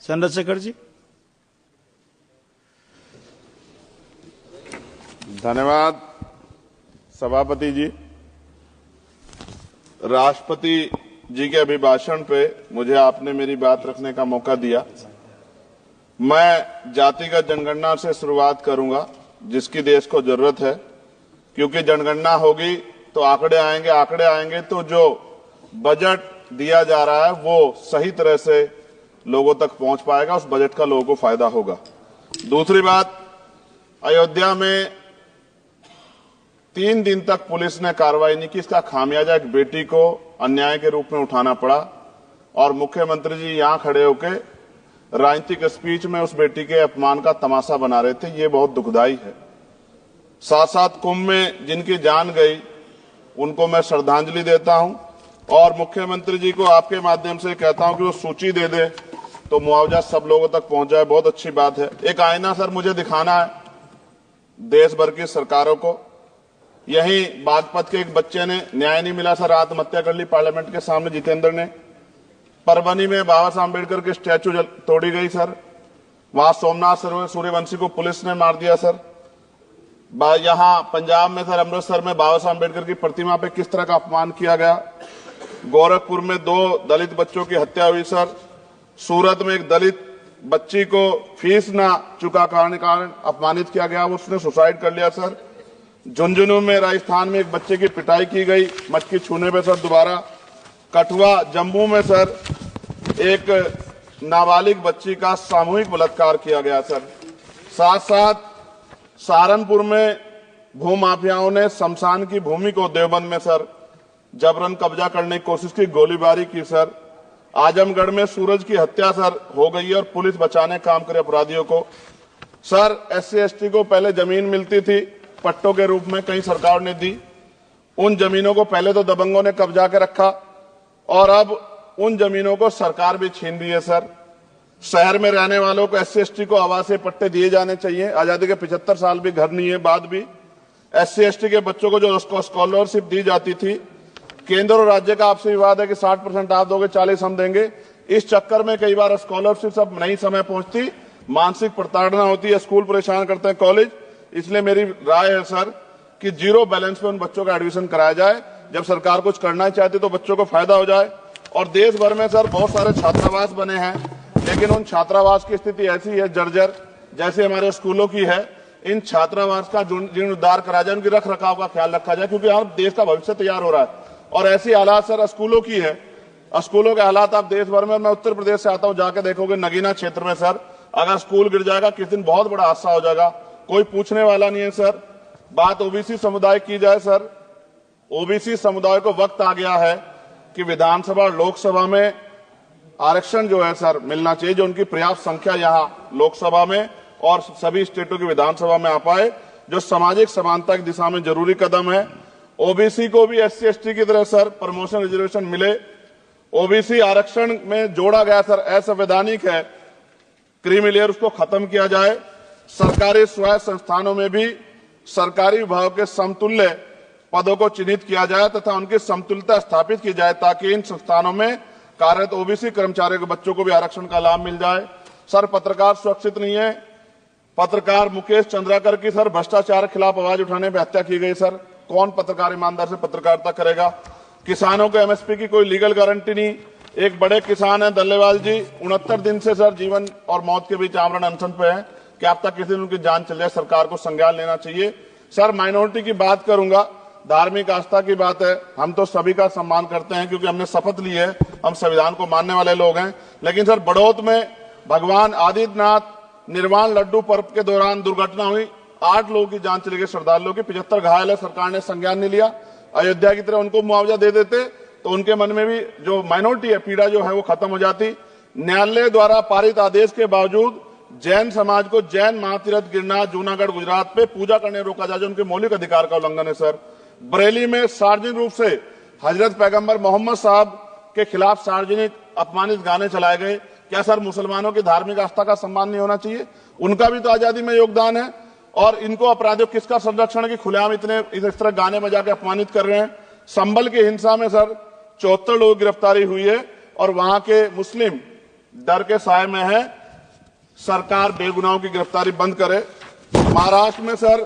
चंद्रशेखर जी। धन्यवाद सभापति जी। राष्ट्रपति जी के अभिभाषण पे मुझे आपने मेरी बात रखने का मौका दिया। मैं जातिगत जनगणना से शुरुआत करूंगा जिसकी देश को जरूरत है, क्योंकि जनगणना होगी तो आंकड़े आएंगे तो जो बजट दिया जा रहा है वो सही तरह से लोगों तक पहुंच पाएगा, उस बजट का लोगों को फायदा होगा। दूसरी बात, अयोध्या में 3 दिन तक पुलिस ने कार्रवाई नहीं की। इसका खामियाजा एक बेटी को अन्याय के रूप में उठाना पड़ा और मुख्यमंत्री जी यहां खड़े होकर राजनीतिक स्पीच में उस बेटी के अपमान का तमाशा बना रहे थे। ये बहुत दुखदाई है। साथ साथ कुंभ में जिनकी जान गई उनको मैं श्रद्धांजलि देता हूं और मुख्यमंत्री जी को आपके माध्यम से कहता हूं कि वो सूची दे दे तो मुआवजा सब लोगों तक पहुंच जाए। बहुत अच्छी बात है। एक आईना सर मुझे दिखाना है देश भर की सरकारों को। यही बागपत के एक बच्चे ने न्याय नहीं मिला सर, आत्महत्या कर ली पार्लियामेंट के सामने, जितेंद्र ने। परभनी में बाबा साहब अम्बेडकर की स्टैचू तोड़ी गई सर, वहां सोमनाथ सूर्यवंशी को पुलिस ने मार दिया सर। यहां पंजाब में सर, अमृतसर में बाबा साहब अम्बेडकर की प्रतिमा पे किस तरह का अपमान किया गया। गोरखपुर में 2 दलित बच्चों की हत्या हुई सर। सूरत में एक दलित बच्ची को फीस ना चुका कारण अपमानित किया गया, उसने सुसाइड कर लिया सर। झुंझुनू में राजस्थान में एक बच्चे की पिटाई की गई मटकी छूने पे सर दोबारा। कठुआ जम्मू में सर एक नाबालिग बच्ची का सामूहिक बलात्कार किया गया सर। साथ साथ सहारनपुर में भूमाफियाओं ने शमशान की भूमि को देवबंद में सर जबरन कब्जा करने की कोशिश की, गोलीबारी की सर। आजमगढ़ में सूरज की हत्या सर हो गई और पुलिस बचाने काम करे अपराधियों को। सर SC/ST को पहले जमीन मिलती थी पट्टों के रूप में, कई सरकार ने दी। उन जमीनों को पहले तो दबंगों ने कब्जा के रखा और अब उन जमीनों को सरकार भी छीन रही है सर। शहर में रहने वालों को SC/ST को आवासीय पट्टे दिए जाने चाहिए। आजादी के 75 साल भी घर नहीं है, बाद भी SC/ST के बच्चों को जो स्कॉलरशिप दी जाती थी, केंद्र और राज्य का आपसे विवाद है कि 60% आप दोगे, 40 हम देंगे। इस चक्कर में कई बार स्कॉलरशिप सब नहीं समय पहुंचती, मानसिक प्रताड़ना होती है, स्कूल परेशान करते हैं, कॉलेज। इसलिए मेरी राय है सर कि 0 बैलेंस पे उन बच्चों का एडमिशन कराया जाए। जब सरकार कुछ करना चाहती तो बच्चों को फायदा हो जाए। और देश भर में सर बहुत सारे छात्रावास बने हैं, लेकिन उन छात्रावास की स्थिति ऐसी है जर्जर, जैसे हमारे स्कूलों की है। इन छात्रावास का जीर्णोद्धार करा जाए, उनकी रख रखाव का ख्याल रखा जाए, क्योंकि यहाँ देश का भविष्य तैयार हो रहा है। और ऐसी हालात सर स्कूलों की है, स्कूलों के हालात आप देश भर में, मैं उत्तर प्रदेश से आता हूं, जाके देखोगे नगीना क्षेत्र में सर अगर स्कूल गिर जाएगा किस दिन बहुत बड़ा हादसा हो जाएगा, कोई पूछने वाला नहीं है सर। बात OBC समुदाय की जाए सर, OBC समुदाय को वक्त आ गया है कि विधानसभा और लोकसभा में आरक्षण जो है सर मिलना चाहिए, जो उनकी पर्याप्त संख्या यहाँ लोकसभा में और सभी स्टेटों की विधानसभा में आ पाए, जो सामाजिक समानता की दिशा में जरूरी कदम है। OBC को भी SC/ST की तरह सर प्रमोशन रिजर्वेशन मिले। OBC आरक्षण में जोड़ा गया सर असंवैधानिक है, क्रीमी लेयर उसको खत्म किया जाए। सरकारी स्वायत्त संस्थानों में भी सरकारी विभागों के समतुल्य पदों को चिन्हित किया जाए तथा उनकी समतुल्यता स्थापित की जाए, ताकि इन संस्थानों में कार्यरत OBC कर्मचारियों के बच्चों को भी आरक्षण का लाभ मिल जाए। सर पत्रकार सुरक्षित नहीं है। पत्रकार मुकेश चंद्राकर की सर भ्रष्टाचार के खिलाफ आवाज उठाने पर हत्या की गई सर। कौन पत्रकार ईमानदार से पत्रकारिता करेगा। किसानों को MSP की कोई लीगल गारंटी नहीं। एक बड़े किसान है दल्लेवाल जी, 69 दिन से सर जीवन और मौत के बीच आमरण अनशन पे है। क्या अब तक किसी दिन उनकी जान चल जाए, सरकार को संज्ञान लेना चाहिए। सर माइनॉरिटी की बात करूंगा, धार्मिक आस्था की बात है, हम तो सभी का सम्मान करते हैं क्योंकि हमने शपथ ली है, हम संविधान को मानने वाले लोग हैं। लेकिन सर बड़ौत में भगवान आदित्यनाथ निर्वाण लड्डू पर्व के दौरान दुर्घटना हुई, 8 लोगों की जान चली गई, श्रद्धालुओं की 75 घायल है, सरकार ने संज्ञान नहीं लिया। अयोध्या की तरह उनको मुआवजा दे देते तो उनके मन में भी जो माइनॉरिटी है पीड़ा जो है वो खत्म हो जाती। न्यायालय द्वारा पारित आदेश के बावजूद जैन समाज को जैन महातीर्थ गिरनार जूनागढ़ गुजरात पे पूजा करने रोका जाए, जो उनके मौलिक अधिकार का उल्लंघन है सर। बरेली में सार्वजनिक रूप से हजरत पैगंबर मोहम्मद साहब के खिलाफ सार्वजनिक अपमानित गाने चलाए गए। क्या सर मुसलमानों की धार्मिक आस्था का सम्मान नहीं होना चाहिए? उनका भी तो आजादी में योगदान है। और इनको अपराधियों किसका संरक्षण की खुलेआम इतने इस तरह गाने बजा के अपमानित कर रहे हैं। संभल की हिंसा में सर 74 लोगों की गिरफ्तारी हुई है और वहां के मुस्लिम डर के साए में है। सरकार बेगुनाहों की गिरफ्तारी बंद करे। महाराष्ट्र में सर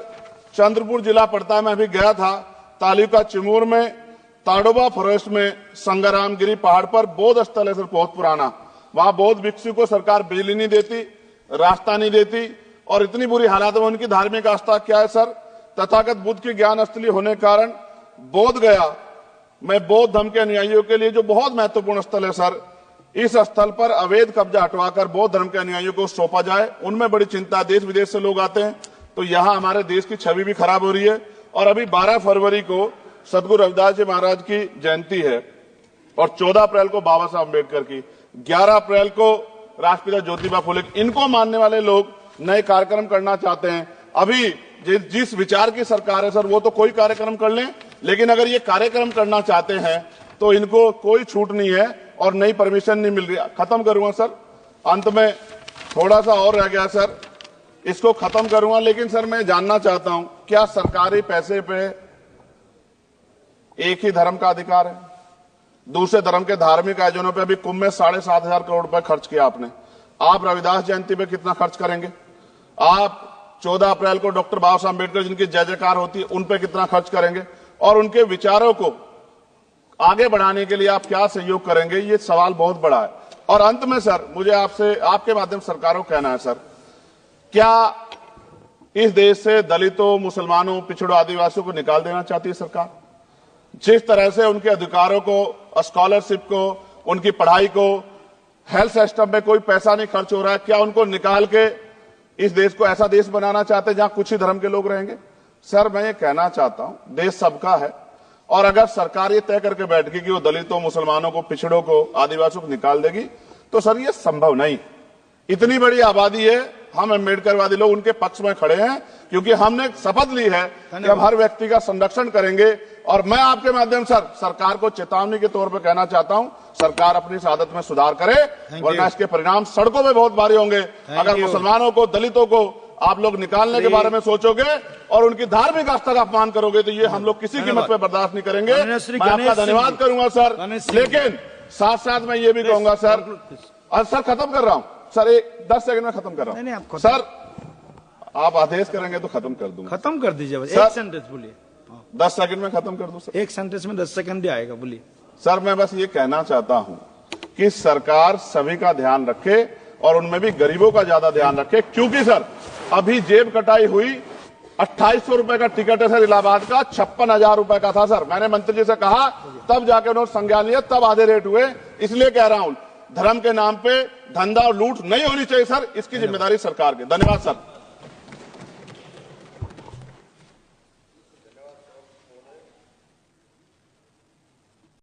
चंद्रपुर जिला पड़ता है, मैं अभी गया था, तालुका चिमूर में ताडोबा फॉरेस्ट में संग्रामगिरी पहाड़ पर बौद्ध स्थल है सर, बहुत पुराना। वहां बौद्ध भिक्षु को सरकार बिजली नहीं देती, रास्ता नहीं देती और इतनी बुरी हालात में उनकी धार्मिक आस्था क्या है सर, तथागत बुद्ध की ज्ञान स्थली होने के कारण बोध गया में बौद्ध धर्म के अनुयायियों के लिए जो बहुत महत्वपूर्ण स्थल है सर, इस स्थल पर अवैध कब्जा हटवाकर बौद्ध धर्म के अनुयायियों को सौंपा जाए। उनमें बड़ी चिंता, देश विदेश से लोग आते हैं, तो यहां हमारे देश की छवि भी खराब हो रही है। और अभी 12 फरवरी को सदगुरु रविदास जी महाराज की जयंती है और 14 अप्रैल को बाबा साहब अम्बेडकर की, 11 अप्रैल को राष्ट्रपिता ज्योतिबा फुले, इनको मानने वाले लोग नए कार्यक्रम करना चाहते हैं। अभी जिस विचार की सरकार है सर, वो तो कोई कार्यक्रम कर लें, लेकिन अगर ये कार्यक्रम करना चाहते हैं तो इनको कोई छूट नहीं है और नई परमिशन नहीं मिल रही। खत्म करूंगा सर, अंत में थोड़ा सा और रह गया सर, इसको खत्म करूंगा। लेकिन सर मैं जानना चाहता हूं, क्या सरकारी पैसे पे एक ही धर्म का अधिकार है? दूसरे धर्म के धार्मिक आयोजनों पे अभी कुंभ में 7,500 करोड़ रुपए खर्च किया आपने। आप रविदास जयंती पे कितना खर्च करेंगे? आप 14 अप्रैल को डॉक्टर बाबा साहब अम्बेडकर जिनकी जय जयकार होती है, उन पे कितना खर्च करेंगे? और उनके विचारों को आगे बढ़ाने के लिए आप क्या सहयोग करेंगे? ये सवाल बहुत बड़ा है। और अंत में सर मुझे आपसे, आपके माध्यम से सरकारों को कहना है सर, क्या इस देश से दलितों, मुसलमानों, पिछड़ों, आदिवासियों को निकाल देना चाहती है सरकार? जिस तरह से उनके अधिकारों को, स्कॉलरशिप को, उनकी पढ़ाई को, हेल्थ सिस्टम में कोई पैसा नहीं खर्च हो रहा है, क्या उनको निकाल के इस देश को ऐसा देश बनाना चाहते हैं जहां कुछ ही धर्म के लोग रहेंगे? सर मैं ये कहना चाहता हूं, देश सबका है और अगर सरकार ये तय करके बैठ गई कि वो दलितों, मुसलमानों को, पिछड़ों को, आदिवासियों को निकाल देगी, तो सर ये संभव नहीं। इतनी बड़ी आबादी है, हम अम्बेडकरवादी लोग उनके पक्ष में खड़े हैं क्योंकि हमने शपथ ली है कि हम हर व्यक्ति का संरक्षण करेंगे। और मैं आपके माध्यम से सरकार को चेतावनी के तौर पर कहना चाहता हूं, सरकार अपनी इस आदत में सुधार करे, वरना इसके परिणाम सड़कों में बहुत भारी होंगे। अगर मुसलमानों को, दलितों को आप लोग निकालने के बारे में सोचोगे और उनकी धार्मिक आस्था का अपमान करोगे, तो ये हम लोग किसी कीमत पे बर्दाश्त नहीं करेंगे। मैं आपका धन्यवाद करूंगा सर, लेकिन साथ साथ मैं ये भी कहूंगा सर, और सर खत्म कर रहा हूं सर, 10 सेकंड में खत्म कर रहा हूं सर, आप आदेश करेंगे तो खत्म कर दूंगा। खत्म कर दीजिए, एक सेंटेंस बोलिए। 10 सेकंड में खत्म कर दूं सर, एक सेंटेंस में 10 सेकंड भी आएगा, बोलिए। सर मैं बस ये कहना चाहता हूं कि सरकार सभी का ध्यान रखे और उनमें भी गरीबों का ज्यादा ध्यान रखे, क्योंकि सर अभी जेब कटाई हुई, 2800 रुपए का टिकट है सर इलाहाबाद का, 56,000 रुपए का था सर। मैंने मंत्री जी से कहा, तब जाके उन्होंने संज्ञान लिया, तब आधे रेट हुए। इसलिए कह रहा हूं, धर्म के नाम पे धंधा और लूट नहीं होनी चाहिए सर, इसकी जिम्मेदारी सरकार की। धन्यवाद सर।